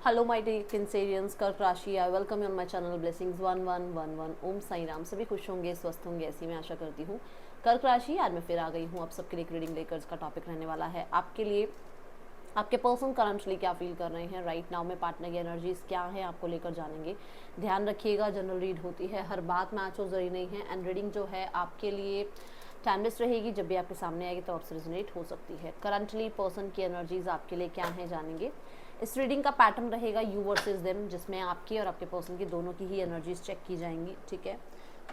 Hello my dear Cancerians, कर्क राशि। I welcome you on my channel blessings 1111। ओम साई राम। सभी खुश होंगे, स्वस्थ होंगे, ऐसी मैं आशा करती हूँ। कर्क राशि, आज मैं फिर आ गई हूँ आप सबके लिए रीडिंग लेकर। इसका टॉपिक रहने वाला है आपके लिए आपके पर्सन करंटली क्या फील कर रहे हैं राइट नाउ में, पार्टनर की एनर्जीज क्या है आपको लेकर जानेंगे। ध्यान रखिएगा, जनरल रीड होती है, हर बात मैच हो जरूरी नहीं है। एंड रीडिंग जो है आपके लिए टाइमलेस रहेगी, जब भी आपके सामने आएगी तो आपसे रिजोनेट हो सकती है। करंटली पर्सन की एनर्जीज आपके लिए क्या है जानेंगे। इस रीडिंग का पैटर्न रहेगा यू वर्सेस देम, जिसमें आपकी और आपके पर्सन की दोनों की ही एनर्जीज चेक की जाएंगी। ठीक है,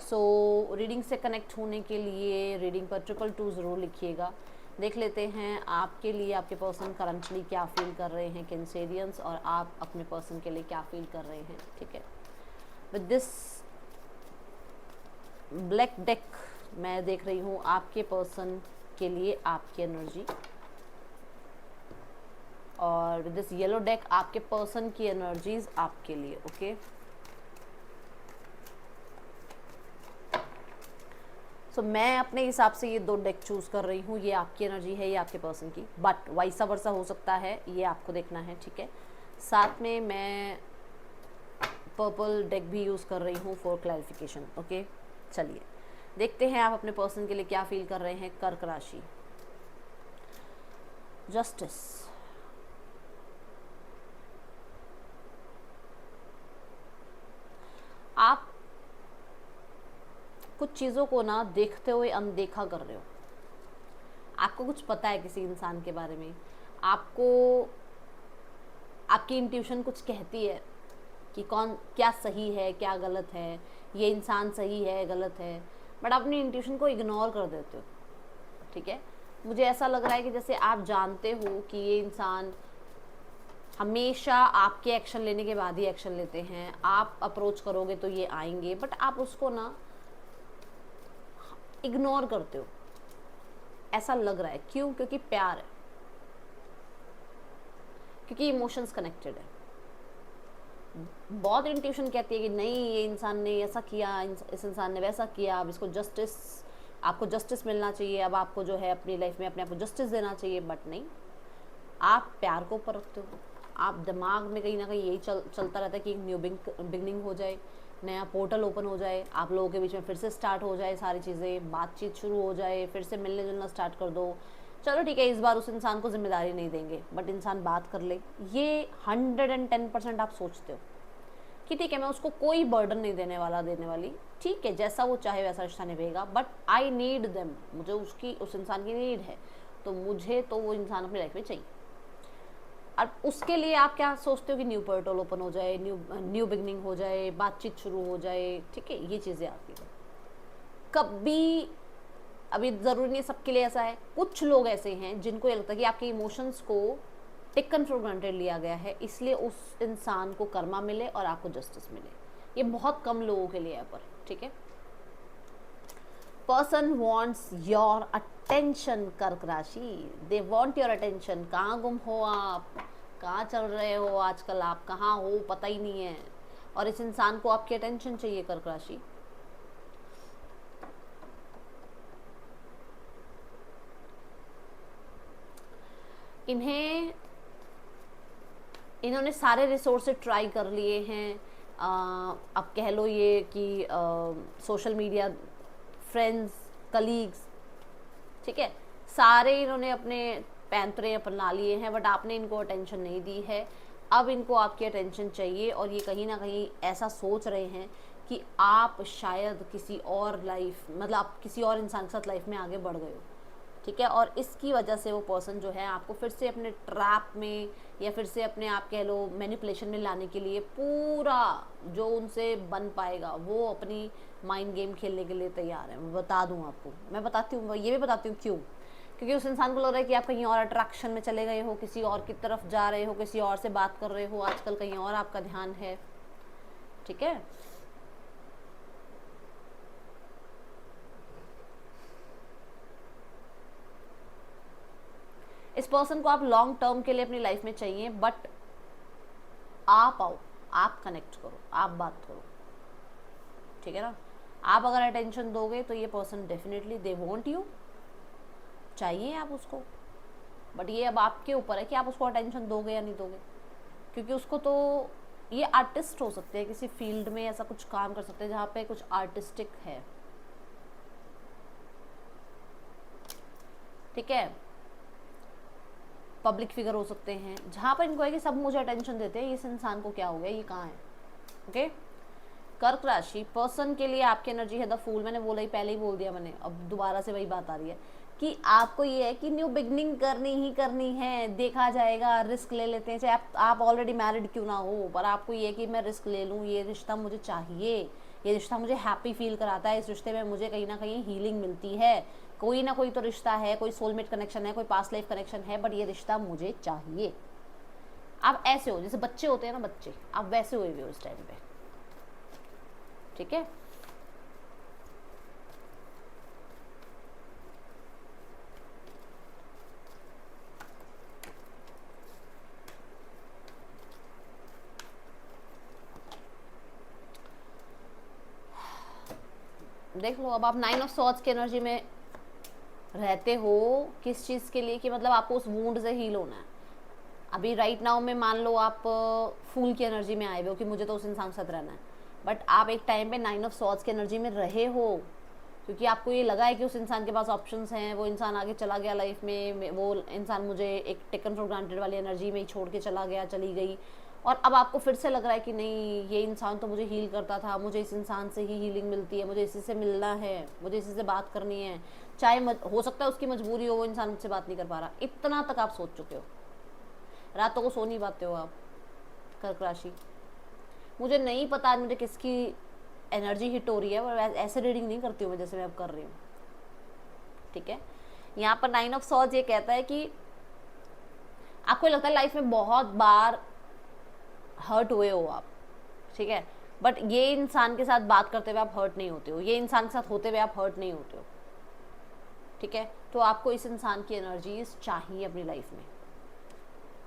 सो रीडिंग से कनेक्ट होने के लिए रीडिंग पर 222 ज़रूर लिखिएगा। देख लेते हैं आपके लिए आपके पर्सन करंटली क्या फील कर रहे हैं कैंसेरियंस, और आप अपने पर्सन के लिए क्या फील कर रहे हैं। ठीक है, विद दिस ब्लैक डेक मैं देख रही हूँ आपके पर्सन के लिए आपकी एनर्जी, और विद दिस येलो डेक आपके पर्सन की एनर्जीज आपके लिए। ओके, सो मैं अपने हिसाब से ये दो डेक चूज कर रही हूँ। ये आपकी एनर्जी है, ये आपके पर्सन की, बट वाइसा वर्सा हो सकता है, ये आपको देखना है। ठीक है, साथ में मैं पर्पल डेक भी यूज़ कर रही हूँ फॉर क्लैरिफिकेशन। ओके, चलिए देखते हैं आप अपने पर्सन के लिए क्या फील कर रहे हैं। कर्क राशि, जस्टिस, आप कुछ चीज़ों को ना देखते हुए अनदेखा कर रहे हो। आपको कुछ पता है किसी इंसान के बारे में, आपको आपकी इंट्यूशन कुछ कहती है कि कौन क्या सही है क्या गलत है, ये इंसान सही है गलत है, बट आप अपनी इंट्यूशन को इग्नोर कर देते हो। ठीक है, मुझे ऐसा लग रहा है कि जैसे आप जानते हो कि ये इंसान हमेशा आपके एक्शन लेने के बाद ही एक्शन लेते हैं। आप अप्रोच करोगे तो ये आएंगे, बट आप उसको ना इग्नोर करते हो। ऐसा लग रहा है, क्यों? क्योंकि प्यार है, क्योंकि इमोशंस कनेक्टेड है। बहुत इंट्यूशन कहती है कि नहीं, ये इंसान ने ऐसा किया, इस इंसान ने वैसा किया, अब इसको जस्टिस, आपको जस्टिस मिलना चाहिए, अब आपको जो है अपनी लाइफ में अपने आप को जस्टिस देना चाहिए। बट नहीं, आप प्यार को ऊपर रखते हो। आप दिमाग में कहीं ना कहीं यही चलता रहता है कि एक न्यू बिगनिंग हो जाए, नया पोर्टल ओपन हो जाए, आप लोगों के बीच में फिर से स्टार्ट हो जाए सारी चीज़ें, बातचीत शुरू हो जाए, फिर से मिलने जुलना स्टार्ट कर दो। चलो ठीक है, इस बार उस इंसान को जिम्मेदारी नहीं देंगे, बट इंसान बात कर ले। ये 110% आप सोचते हो कि ठीक है, मैं उसको कोई बर्डन नहीं देने वाली, ठीक है, जैसा वो चाहे वैसा रिश्ता निभेगा, बट आई नीड देम, मुझे उस इंसान की नीड है, तो मुझे तो वो इंसान अपनी लाइफ में चाहिए। और उसके लिए आप क्या सोचते हो कि न्यू पोर्टल ओपन हो जाए, न्यू बिगनिंग हो जाए, बातचीत शुरू हो जाए। ठीक है, ये चीज़ें आती हैं कभी। अभी ज़रूरी नहीं सबके लिए ऐसा है, कुछ लोग ऐसे हैं जिनको ये लगता है कि आपके इमोशंस को टेकन फॉर ग्रांटेड लिया गया है, इसलिए उस इंसान को कर्मा मिले और आपको जस्टिस मिले। ये बहुत कम लोगों के लिए है पर। ठीक है, पर्सन वॉन्ट्स योर अटेंशन। कर्क राशि, दे वॉन्ट योर अटेंशन। कहाँ गुम हो आप, कहाँ चल रहे हो आजकल, आप कहाँ हो पता ही नहीं है, और इस इंसान को आपकी अटेंशन चाहिए। कर्क राशि, इन्होंने सारे रिसोर्सेज ट्राई कर लिए हैं। अब कह लो ये कि सोशल मीडिया, फ्रेंड्स, कलीग्स, ठीक है, सारे इन्होंने अपने पैंतरे अपना लिए हैं, बट आपने इनको अटेंशन नहीं दी है। अब इनको आपकी अटेंशन चाहिए, और ये कहीं ना कहीं ऐसा सोच रहे हैं कि आप शायद किसी और लाइफ, मतलब आप किसी और इंसान के साथ लाइफ में आगे बढ़ गए हो। ठीक है, और इसकी वजह से वो पर्सन जो है आपको फिर से अपने ट्रैप में, या फिर से अपने आप कह लो मैनिपुलेशन में लाने के लिए पूरा जो उनसे बन पाएगा वो अपनी माइंड गेम खेलने के लिए तैयार है। मैं बता दूं आपको, मैं बताती हूँ, ये भी बताती हूँ क्यों। क्योंकि उस इंसान को लग रहा है कि आप कहीं और अट्रैक्शन में चले गए हो, किसी और की तरफ जा रहे हो, किसी और से बात कर रहे हो, आजकल कहीं और आपका ध्यान है। ठीक है, इस पर्सन को आप लॉन्ग टर्म के लिए अपनी लाइफ में चाहिए, बट आप आओ, आप कनेक्ट करो, आप बात करो। ठीक है ना, आप अगर अटेंशन दोगे तो ये person definitely they want you, चाहिए आप उसको, बट ये अब आपके ऊपर है कि आप उसको अटेंशन दोगे या नहीं दोगे। क्योंकि उसको तो, ये आर्टिस्ट हो सकते हैं, किसी फील्ड में ऐसा कुछ काम कर सकते हैं जहाँ पे कुछ आर्टिस्टिक है, ठीक है। पब्लिक फिगर हो सकते हैं, जहाँ पर इनको है कि सब मुझे अटेंशन देते हैं, इस इंसान को क्या हो गया, ये कहाँ है, ओके। कर्क राशि पर्सन के लिए आपकी एनर्जी है द फूल। मैंने बोला ही, पहले ही बोल दिया मैंने, अब दोबारा से वही बात आ रही है कि आपको ये है कि न्यू बिगनिंग करनी ही करनी है, देखा जाएगा, रिस्क ले लेते हैं, चाहे आप ऑलरेडी मैरिड क्यों ना हो, पर आपको ये है कि मैं रिस्क ले लूँ, ये रिश्ता मुझे चाहिए, ये रिश्ता मुझे हैप्पी फील कराता है, इस रिश्ते में मुझे कहीं ना कहीं हीलिंग मिलती है, कोई ना कोई तो रिश्ता है, कोई सोलमेट कनेक्शन है, कोई पास्ट लाइफ कनेक्शन है, बट ये रिश्ता मुझे चाहिए। आप ऐसे हो जैसे बच्चे होते हैं ना, बच्चे, आप वैसे हुए भी हो इस टाइम पे, ठीक है। देख लो, अब आप 9 ऑफ सॉर्ड्स की एनर्जी में रहते हो, किस चीज़ के लिए, कि मतलब आपको उस वूंड से हील होना है। अभी राइट नाउ में मान लो आप फूल की एनर्जी में आए हुए हो कि मुझे तो उस इंसान के साथ रहना है, बट आप एक टाइम पे 9 ऑफ सॉर्ड्स की एनर्जी में रहे हो, क्योंकि आपको ये लगा है कि उस इंसान के पास ऑप्शंस हैं, वो इंसान आगे चला गया लाइफ में, वो इंसान मुझे एक टेकन फॉर ग्रांटेड वाली एनर्जी में ही छोड़ के चला गया, चली गई, और अब आपको फिर से लग रहा है कि नहीं, ये इंसान तो मुझे हील करता था, मुझे इस इंसान से ही हीलिंग मिलती है, मुझे इसी से मिलना है, मुझे इसी से बात करनी है, चाहे हो सकता है उसकी मजबूरी हो, वो इंसान मुझसे बात नहीं कर पा रहा, इतना तक आप सोच चुके हो, रातों को सो नहीं पाते हो आप, कर्क राशि। मुझे नहीं पता आज मुझे किसकी एनर्जी हिट हो रही है, और ऐसे रीडिंग नहीं करती हूँ मैं जैसे मैं अब कर रही हूँ, ठीक है। यहाँ पर 9 ऑफ सॉर्ड्स ये कहता है कि आपको लगता है लाइफ में बहुत बार हर्ट हुए हो आप, ठीक है, बट ये इंसान के साथ बात करते हुए आप हर्ट नहीं होते हो, ये इंसान के साथ होते हुए आप हर्ट नहीं होते हो, ठीक है। तो आपको इस इंसान की एनर्जीज चाहिए अपनी लाइफ में,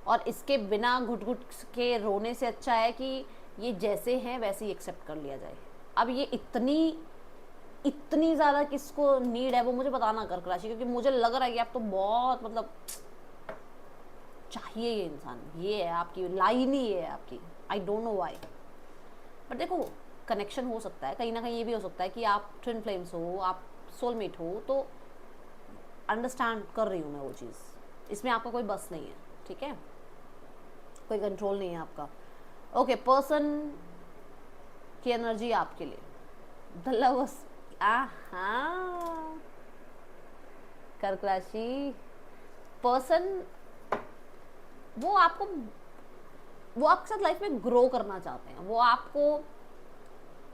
और इसके बिना घुट घुट के रोने से अच्छा है कि ये जैसे हैं वैसे ही एक्सेप्ट कर लिया जाए। अब ये इतनी ज़्यादा किसको नीड है वो मुझे बताना कर्क राशि, क्योंकि मुझे लग रहा है कि आप तो बहुत मतलब चाहिए ये इंसान, ये है आपकी लाइन ही है आपकी, I don't know why. But देखो, कनेक्शन हो सकता है, कहीं ना कहीं ये भी हो सकता है कि आप ट्विन फ्लेम्स हो, आप सोलमेट हो, तो अंडरस्टैंड कर रही हूँ मैं वो चीज़, इसमें आपका कोई बस नहीं है, ठीक है, कोई कंट्रोल नहीं है आपका। ओके, पर्सन की एनर्जी आपके लिए द लवर्स, कर्क राशि पर्सन, वो आपके साथ लाइफ में ग्रो करना चाहते हैं, वो आपको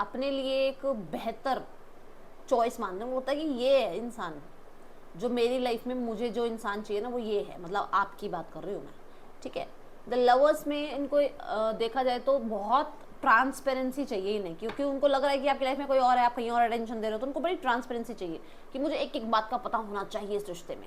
अपने लिए एक बेहतर चॉइस मानते हैं, वो होता है कि ये है इंसान जो मेरी लाइफ में, मुझे जो इंसान चाहिए ना वो ये है, मतलब आपकी बात कर रही हूँ मैं, ठीक है। द लवर्स में इनको देखा जाए तो बहुत ट्रांसपेरेंसी चाहिए ही नहीं, क्योंकि उनको लग रहा है कि आपकी लाइफ में कोई और है, आप कहीं और अटेंशन दे रहे हो, तो उनको बड़ी ट्रांसपेरेंसी चाहिए कि मुझे एक एक बात का पता होना चाहिए इस रिश्ते में।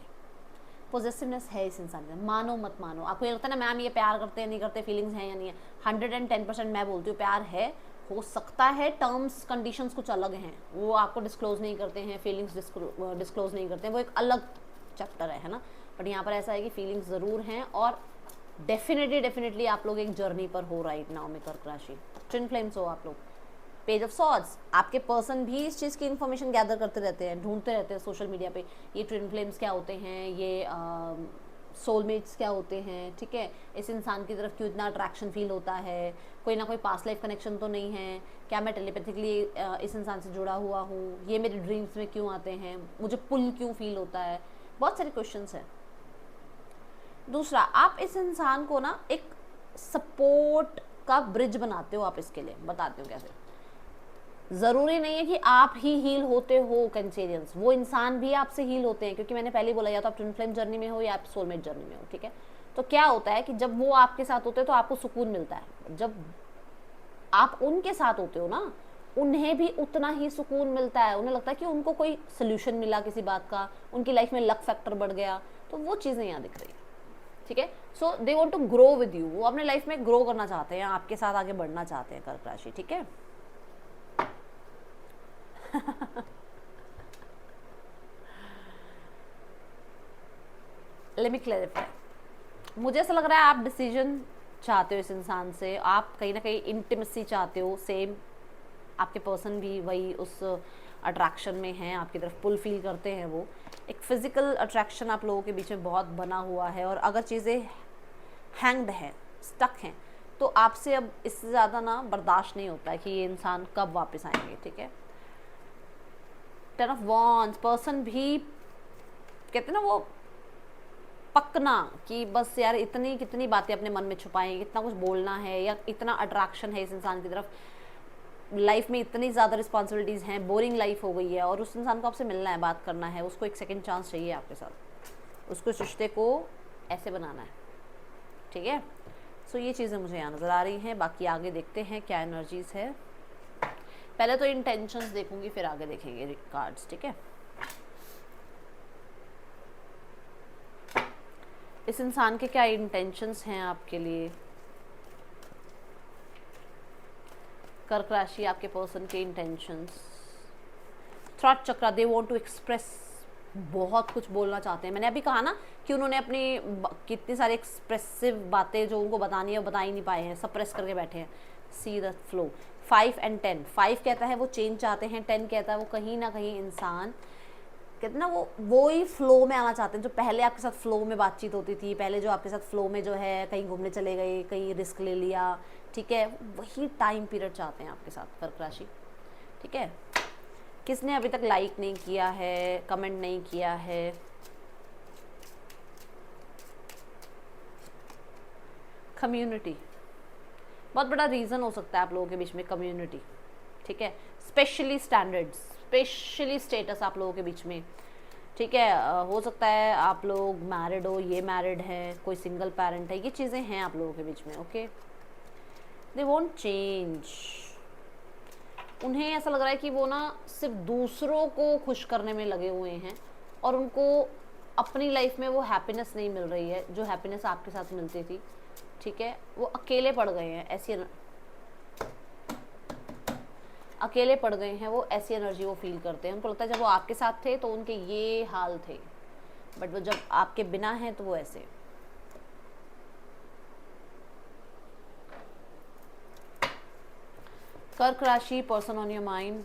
पॉजिटिवनेस है इस इंसान में, मानो मत मानो, आपको ये लगता है ना मैम ये प्यार करते हैं नहीं करते, फीलिंग्स हैं या नहीं है, 110% मैं बोलती हूँ प्यार है, हो सकता है टर्म्स कंडीशंस कुछ अलग हैं, वो आपको डिस्क्लोज नहीं करते हैं, फीलिंग्स डिस्क्लोज नहीं करते हैं, वो एक अलग चैप्टर है ना, बट यहाँ पर ऐसा है कि फीलिंग्स ज़रूर हैं, और डेफिनेटली आप लोग एक जर्नी पर हो राइट नाउ में कर्क राशि, ट्विन फ्लेम्स हो आप लोग। पेज ऑफ सॉर्ड्स, आपके पर्सन भी इस चीज़ की इन्फॉर्मेशन गैदर करते रहते हैं, ढूंढते रहते हैं सोशल मीडिया पे, ये ट्विन फ्लेम्स क्या होते हैं, ये सोलमेट्स क्या होते हैं, ठीक है, इस इंसान की तरफ क्यों इतना अट्रैक्शन फील होता है, कोई ना कोई पास्ट लाइफ कनेक्शन तो नहीं है क्या, मैं टेलीपैथिकली इस इंसान से जुड़ा हुआ हूँ, ये मेरे ड्रीम्स में क्यों आते हैं, मुझे पुल क्यों फील होता है, बहुत सारे क्वेश्चंस हैं। दूसरा, आप इस इंसान को ना एक सपोर्ट का ब्रिज बनाते हो, आप इसके लिए बताते हो कैसे, ज़रूरी नहीं है कि आप ही हील होते हो कैंसेरियंस, वो इंसान भी आपसे हील होते हैं, क्योंकि मैंने पहले बोला या तो आप ट्विन फ्लेम जर्नी में हो या आप सोलमेट जर्नी में हो, ठीक है। तो क्या होता है कि जब वो आपके साथ होते हैं तो आपको सुकून मिलता है, जब आप उनके साथ होते हो ना, उन्हें भी उतना ही सुकून मिलता है, उन्हें लगता है कि उनको कोई सोल्यूशन मिला किसी बात का, उनकी लाइफ में लक फैक्टर बढ़ गया, तो वो चीज़ें यहाँ दिख रही है, ठीक है। So they want to grow with you, वो अपने लाइफ में ग्रो करना चाहते हैं, आपके साथ आगे बढ़ना चाहते हैं कर्क राशि, ठीक है। लेट मी क्लैरिफाई, मुझे ऐसा लग रहा है आप डिसीजन चाहते हो इस इंसान से, आप कहीं ना कहीं इंटीमेसी चाहते हो, सेम आपके पर्सन भी वही उस अट्रैक्शन में हैं, आपकी तरफ पुल फील करते हैं। वो एक फिज़िकल अट्रैक्शन आप लोगों के बीच में बहुत बना हुआ है, और अगर चीज़ें हैंग्ड हैं, स्टक हैं, तो आपसे अब इससे ज़्यादा ना बर्दाश्त नहीं होता है कि ये इंसान कब वापस आएंगे, ठीक है। 10 ऑफ वॉन्ड्स, पर्सन भी कहते हैं ना वो पकना कि बस यार इतनी कितनी बातें अपने मन में छुपाएं, इतना कुछ बोलना है, या इतना अट्रैक्शन है इस इंसान की तरफ, लाइफ में इतनी ज़्यादा रिस्पॉन्सिबिलिटीज़ हैं, बोरिंग लाइफ हो गई है, और उस इंसान को आपसे मिलना है, बात करना है, उसको एक सेकंड चांस चाहिए आपके साथ, उसको इस रिश्ते को ऐसे बनाना है, ठीक है। सो ये चीज़ें मुझे यहाँ नज़र आ रही हैं। बाकी आगे देखते हैं क्या एनर्जीज़ है। पहले तो इंटेंशंस देखूंगी, फिर आगे देखेंगे कार्ड्स, ठीक है। इस इंसान के क्या इंटेंशंस हैं आपके लिए। कर्क राशि, आपके पर्सन के इंटेंशंस। थ्रॉट चक्र, दे वांट टू एक्सप्रेस, बहुत कुछ बोलना चाहते हैं। मैंने अभी कहा ना कि उन्होंने अपनी कितनी सारी एक्सप्रेसिव बातें जो उनको बतानी है वो बता ही नहीं पाए हैं, सप्रेस करके बैठे हैं। See the flow. 5 एंड 10, 5 कहता है वो चेंज चाहते हैं, 10 कहता है वो कहीं ना कहीं इंसान कहते ना वो ही फ्लो में आना चाहते हैं, जो पहले आपके साथ फ्लो में बातचीत होती थी, पहले जो आपके साथ फ्लो में जो है कहीं घूमने चले गए, कहीं रिस्क ले लिया, ठीक है, वही टाइम पीरियड चाहते हैं आपके साथ कर्क राशि, ठीक है। किसने अभी तक लाइक नहीं किया है, कमेंट नहीं किया है, कम्युनिटी बहुत बड़ा रीज़न हो सकता है आप लोगों के बीच में, कम्युनिटी, ठीक है। स्पेशली स्टैंडर्ड्स, स्पेशली स्टेटस आप लोगों के बीच में, ठीक है। हो सकता है आप लोग मैरिड हो, ये मैरिड है, कोई सिंगल पेरेंट है, ये चीज़ें हैं आप लोगों के बीच में, ओके। दे वॉन्ट चेंज, उन्हें ऐसा लग रहा है कि वो ना सिर्फ दूसरों को खुश करने में लगे हुए हैं, और उनको अपनी लाइफ में वो हैप्पीनेस नहीं मिल रही है जो हैप्पीनेस आपके साथ मिलती थी, ठीक है। वो अकेले पड़ गए हैं, ऐसी अकेले पड़ गए हैं, वो ऐसी एनर्जी वो फील करते हैं। उनको लगता है जब वो आपके साथ थे तो उनके ये हाल थे, बट वो जब आपके बिना हैं तो वो ऐसे। कर्क राशि, पर्सन ऑन योर माइंड।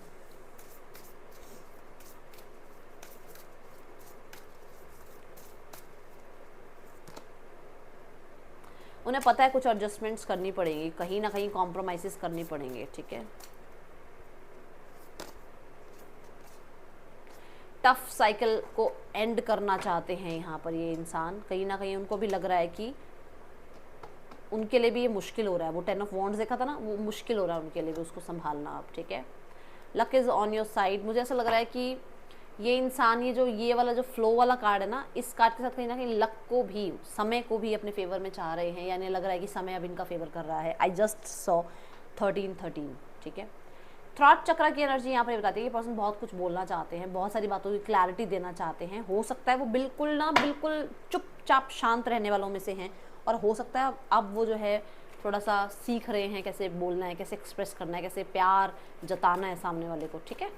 उन्हें पता है कुछ एडजस्टमेंट्स करनी पड़ेगी, कहीं ना कहीं कॉम्प्रोमाइजेस करनी पड़ेंगे, ठीक है। टफ साइकिल को एंड करना चाहते हैं यहाँ पर ये इंसान, कहीं ना कहीं उनको भी लग रहा है कि उनके लिए भी ये मुश्किल हो रहा है। वो 10 ऑफ वॉन्ड्स देखा था ना, वो मुश्किल हो रहा है उनके लिए भी उसको संभालना अब, ठीक है। Luck is on your side. मुझे ऐसा लग रहा है कि ये इंसान, ये वाला जो फ्लो वाला कार्ड है ना, इस कार्ड के साथ कहीं ना कहीं लक को भी, समय को भी अपने फेवर में चाह रहे हैं, यानी लग रहा है कि समय अब इनका फेवर कर रहा है। आई जस्ट सॉ 13, ठीक है। थ्रॉट चक्र की एनर्जी यहाँ पर बताती है कि पर्सन बहुत कुछ बोलना चाहते हैं, बहुत सारी बातों की क्लैरिटी देना चाहते हैं। हो सकता है वो बिल्कुल चुपचाप शांत रहने वालों में से हैं, और हो सकता है अब वो जो है थोड़ा सा सीख रहे हैं कैसे बोलना है, कैसे एक्सप्रेस करना है, कैसे प्यार जताना है सामने वाले को, ठीक है।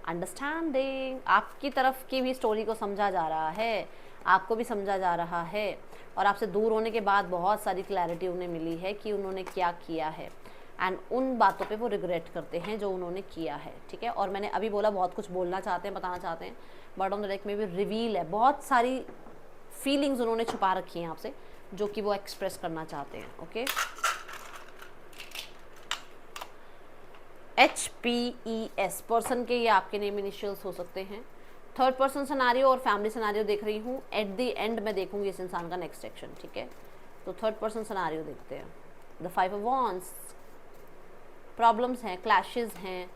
अंडरस्टैंडिंग, आपकी तरफ की भी स्टोरी को समझा जा रहा है, आपको भी समझा जा रहा है, और आपसे दूर होने के बाद बहुत सारी क्लैरिटी उन्हें मिली है कि उन्होंने क्या किया है, एंड उन बातों पे वो रिग्रेट करते हैं जो उन्होंने किया है, ठीक है। और मैंने अभी बोला बहुत कुछ बोलना चाहते हैं, बताना चाहते हैं, बट ऑन द डेक में भी रिवील है, बहुत सारी फीलिंग्स उन्होंने छुपा रखी हैं आपसे जो कि वो एक्सप्रेस करना चाहते हैं, ओके। HPES, पर्सन के ये आपके नेम इनिशियल्स हो सकते हैं। थर्ड पर्सन सिनेरियो और फैमिली सिनेरियो देख रही हूँ, एट द एंड मैं देखूंगी इस इंसान का नेक्स्ट एक्शन, ठीक है। तो थर्ड पर्सन सिनेरियो देखते हैं। द 5 ऑफ वॉन्ड्स, प्रॉब्लम्स हैं, क्लैशेस हैं,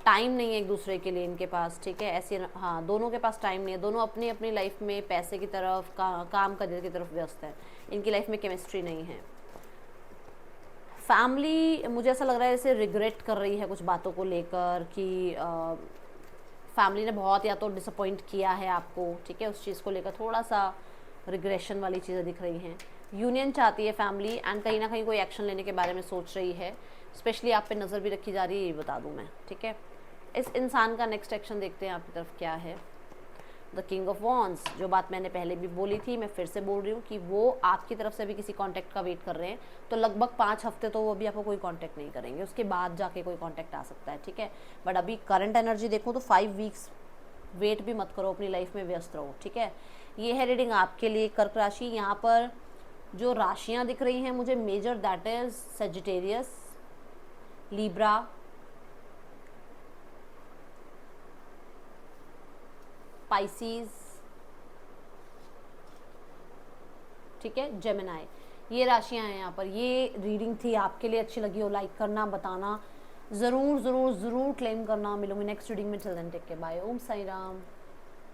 टाइम नहीं है एक दूसरे के लिए इनके पास, ठीक है। ऐसे हाँ, दोनों के पास टाइम नहीं है, दोनों अपनी अपनी लाइफ में पैसे की तरफ, काम करियर की तरफ व्यस्त है, इनकी लाइफ में केमिस्ट्री नहीं है। फैमिली मुझे ऐसा लग रहा है जैसे रिग्रेट कर रही है कुछ बातों को लेकर कि फैमिली ने बहुत या तो डिसअपॉइंट किया है आपको, ठीक है, उस चीज़ को लेकर थोड़ा सा रिग्रेशन वाली चीज़ें दिख रही हैं। यूनियन चाहती है फैमिली, एंड कहीं ना कहीं कोई एक्शन लेने के बारे में सोच रही है, स्पेशली आप पे नज़र भी रखी जा रही है, ये बता दूं मैं, ठीक है। इस इंसान का नेक्स्ट एक्शन देखते हैं आपकी तरफ क्या है। द किंग ऑफ वॉन्स, जो बात मैंने पहले भी बोली थी मैं फिर से बोल रही हूँ कि वो आपकी तरफ से भी किसी कांटेक्ट का वेट कर रहे हैं, तो लगभग 5 हफ्ते तो वो अभी आपको कोई कांटेक्ट नहीं करेंगे, उसके बाद जाके कोई कांटेक्ट आ सकता है, ठीक है। बट अभी करंट एनर्जी देखो तो 5 वीक्स वेट भी मत करो, अपनी लाइफ में व्यस्त रहो, ठीक है। ये है रीडिंग आपके लिए कर्क राशि। यहाँ पर जो राशियाँ दिख रही हैं मुझे major, that is Sagittarius, Libra, Pisces, ठीक है, जेमिनाई, ये राशियां हैं यहाँ पर। ये रीडिंग थी, आपके लिए अच्छी लगी हो लाइक करना, बताना, ज़रूर ज़रूर ज़रूर क्लेम करना। मिलूंगी नेक्स्ट रीडिंग में, till then take care, bye, Om Sai Ram.